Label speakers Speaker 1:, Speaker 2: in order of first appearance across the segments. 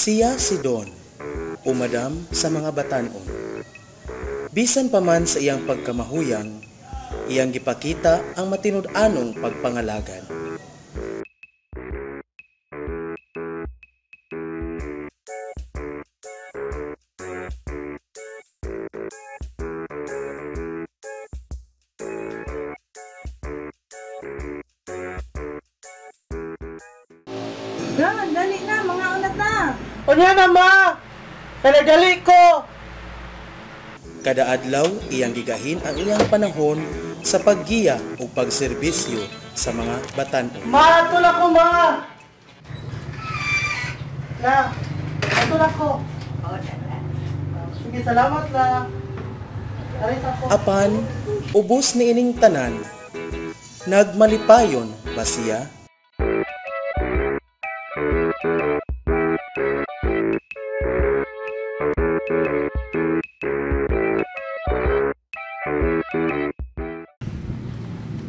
Speaker 1: Siya si Don, o madam sa mga batanon. Bisan pa man sa iyang pagkamahuyang, iyang gipakita ang matinud-anong pagpangalagan.
Speaker 2: Gan, dali na, mga unat na.
Speaker 3: Unya na ma! Kanagali ko!
Speaker 1: Kada adlaw, iyang gigahin ang iyang panahon sa paggiya o pagserbisyo sa mga batanon.
Speaker 3: Ma, ato na ko ma! Na, ato na ko. Sige, salamat na. Aris ako.
Speaker 1: Apan, ubos ni ining tanan, nagmalipayon ba siya?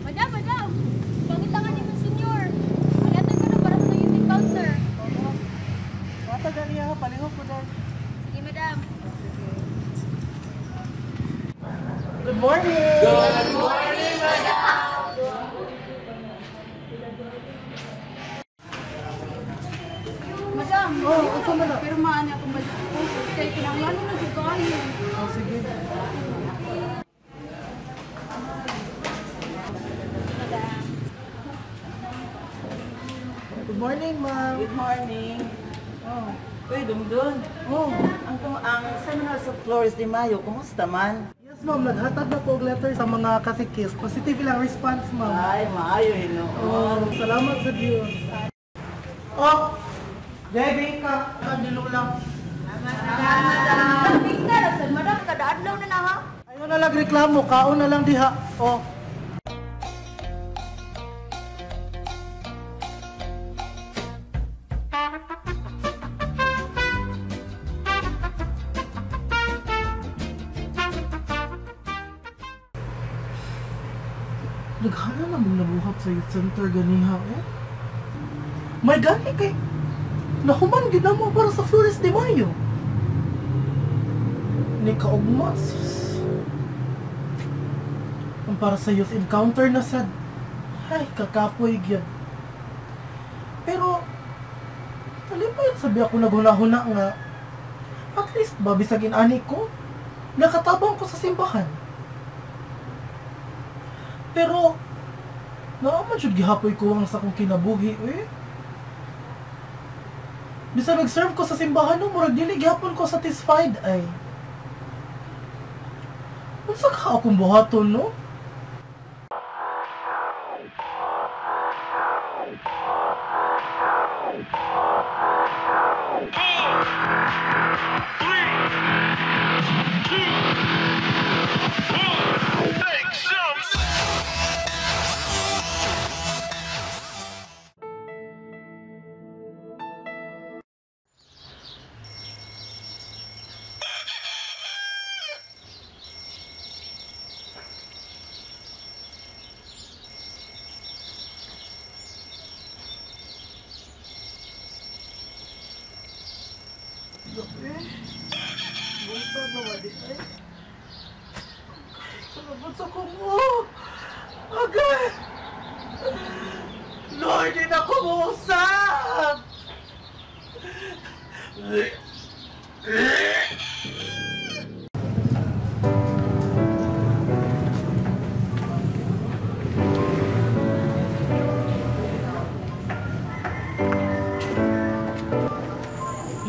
Speaker 4: Madam! Pangitangan niyo ng senyor. Malatag ko na para sa youth encounter.
Speaker 3: Mata gani ha, palihog ko doon.
Speaker 4: Sige, madam.
Speaker 3: Good morning! Good morning,
Speaker 4: Madam,
Speaker 3: ito mo na.
Speaker 4: pero maan akong balik. Kaya kinanglan na sa kayo.
Speaker 3: Oh, sige. Good morning, ma'am.
Speaker 2: Good morning.
Speaker 3: Oh.
Speaker 2: Uy, Dungdun.
Speaker 3: Oh.
Speaker 2: Ang seminar sa Flores de Mayo, kumusta man?
Speaker 3: Yes, ma'am. Naghatag na po og letter sa mga katikis. Positive lang response, ma'am.
Speaker 2: Ay, maayo,
Speaker 3: Oh, salamat sa Diyos. Oh, baby ka. Kandilo lang.
Speaker 4: Tingnan, madam, kada adlaw na ha.
Speaker 3: Ayaw na lang reklamo. Kaon na lang diha. Oh. Naghana na mong nabuhat sa youth center ganiha, eh? May gani kay... Nahuman gid mo para sa Flores de Mayo. Ni kaugma, sus. Ang para sa youth encounter na sad. Ay, kakapoy gyud. Pero, talipay sabi ako naghuna-huna nga. At least, babisagin ani ko. Nakatabang ko sa simbahan. Pero, naaman jud gihapoy ko ang sa kong kinabuhi, eh. Bisa nag-serve ko sa simbahan no, murag dili gihapon ko satisfied ay. Unsa ka akong buhaton no? Buntag na wadi ay. Kalabot sa kumo. Agay! Lord, di na kumuusap!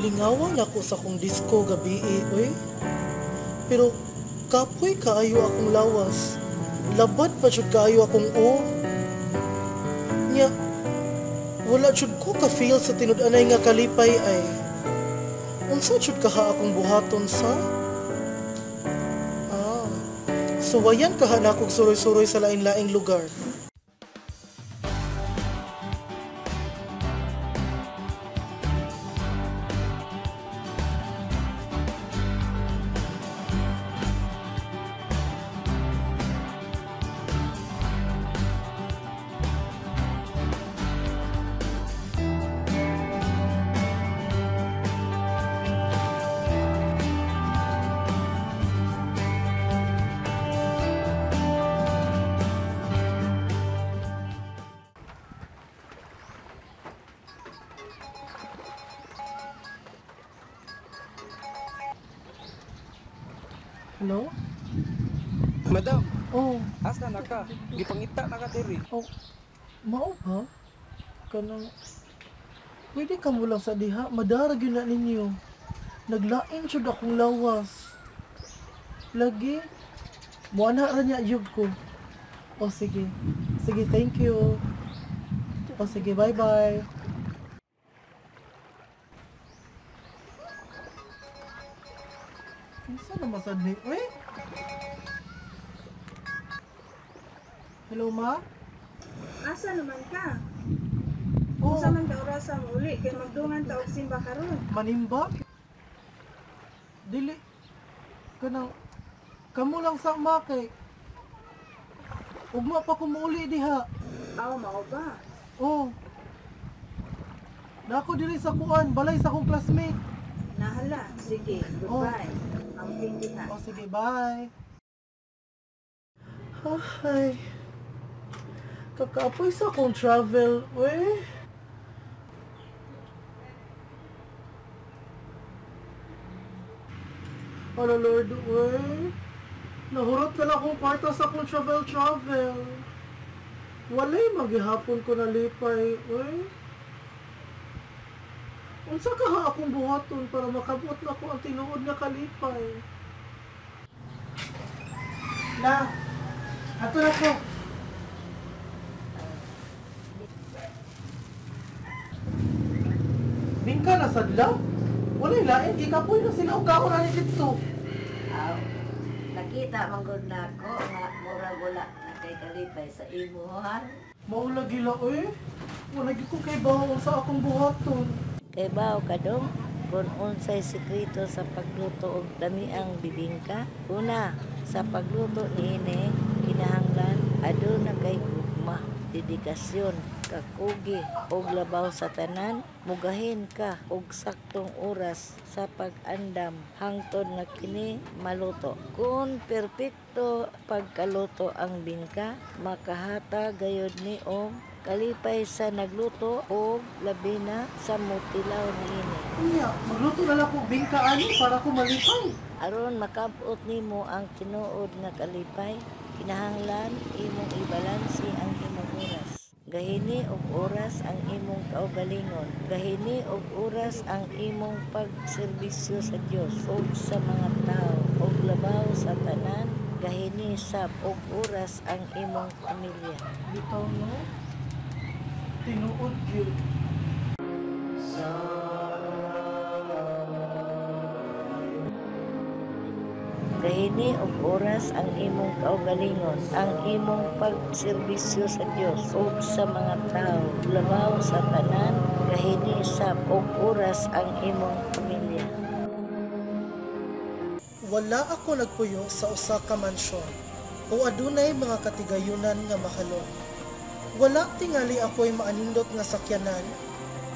Speaker 3: Lingawan ako sa kong disco gabi eh. Pero kapoy kaayo akong lawas. Labad pa jud kaayo akong o. Nya, wala jud ko ka-feel sa tinud-anay nga kalipay ay. Unsa jud kaha akong buhaton sa? So wayan kaha na akong suroy-suroy sa lain-laing lugar. Hello?
Speaker 5: Madam,
Speaker 3: Oh,
Speaker 5: asa na ka? Gipangita na ka diri.
Speaker 3: oh, mao ba? Kanang, pwede ka mo lang sa diha, madarag yun na ninyo. Naglain siya akong lawas. Lagi, muana ra niya yug ko. O sige, sige, thank you. O sige, bye-bye. Isa naman sa ni... Uy! Hello, ma?
Speaker 6: Asa naman ka?
Speaker 3: Oh,
Speaker 6: Usa man ka orasa mo uli kay magdungan ta og simba karon.
Speaker 3: manimba? Dili. Kanang... Kamu lang sa makay. Ugma pa kumuuli diha.
Speaker 6: Aw mao ba?
Speaker 3: Oh. Nako dili sa kuan, balay sa akong classmate.
Speaker 6: Nahala, sige, goodbye. Ang tingin ha.
Speaker 3: O sige, bye. Ay. Kakaapoy sa akong travel, we. Ano Lord, we. Nahurot ka na akong kwarta sa akong travel. Walay maghihapon ko na lipay, we. Unsa ka ha akong buhaton para makabot na ko ang tinuod nga kalipay. Na, ato na ko. Bingka na sadlaw? Walay lain, ikapoy na sila ang kaon na dito.
Speaker 7: Aw, nakita man gud nako nga murag wala na kay kalipay sa imuhan.
Speaker 3: Maula gila, eh. Wala gyud ko kay bawon sa akong buhaton.
Speaker 7: Kay baw kadong kung unsay sekreto sa pagluto og damiang bibingka. Una, sa pagluto niini kinahanglan aduna kay gugma, dedikasyon, kakugi og labaw sa tanan. Mugahin ka og saktong oras sa pag-andam hangtod nga kini maluto. Kung perpekto pagkaluto ang bingka, makahata gayud ni og kalipay sa nagluto o labi na sa mutilaw niini.
Speaker 3: Unya, magluto na lang ko bingka ani para ko malipay.
Speaker 7: Aron makabot nimo ang tinuod nga kalipay, kinahanglan imong ibalansi ang imong oras. Gahini og oras ang imong kaugalingon. Gahini og oras ang imong pagserbisyo sa Dios ug sa mga tao ug labaw sa tanan. Gahini sab og oras ang imong pamilya.
Speaker 3: Bitaw no? Tinuod gyud.
Speaker 7: Gahini og oras ang imong kaugalingon, ang imong pagserbisyo sa Dios ug sa mga tao, labaw sa tanan. Gahini sab og oras ang imong pamilya.
Speaker 3: Wala ako nagpuyo sa usa ka mansyon o adunay mga katigayunan nga mahalon. Wala tingali ako'y maanindot nga sakyanan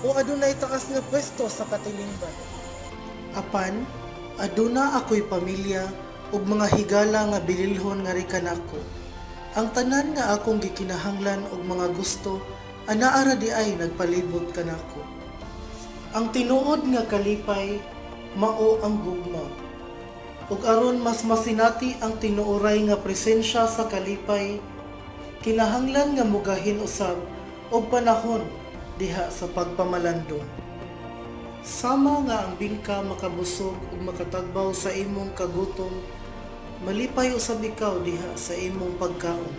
Speaker 3: o adunay taas nga pwesto sa katilingban. Apan, aduna ako'y pamilya ug mga higala nga bililhon nga rikanako. Ang tanan nga akong gikinahanglan ug mga gusto anaara di ay nagpalibot kanako. Ang tinuod nga kalipay mao ang gugma. Ug aron mas masinati ang tinuoray nga presensya sa kalipay, kinahanglan nga mugahin usab og panahon diha sa pagpamalandong. Sama nga ang bingka makabusog ug makatagbaw sa imong kagutom, malipay usab ikaw diha sa imong pagkaon.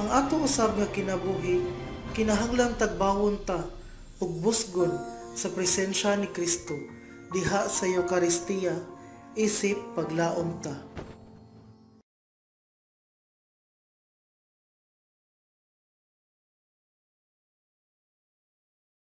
Speaker 3: Ang ato usab nga kinabuhi, kinahanglan tagbawon ta ug busgon sa presensya ni Kristo diha sa Eucharistia isip paglaom ta.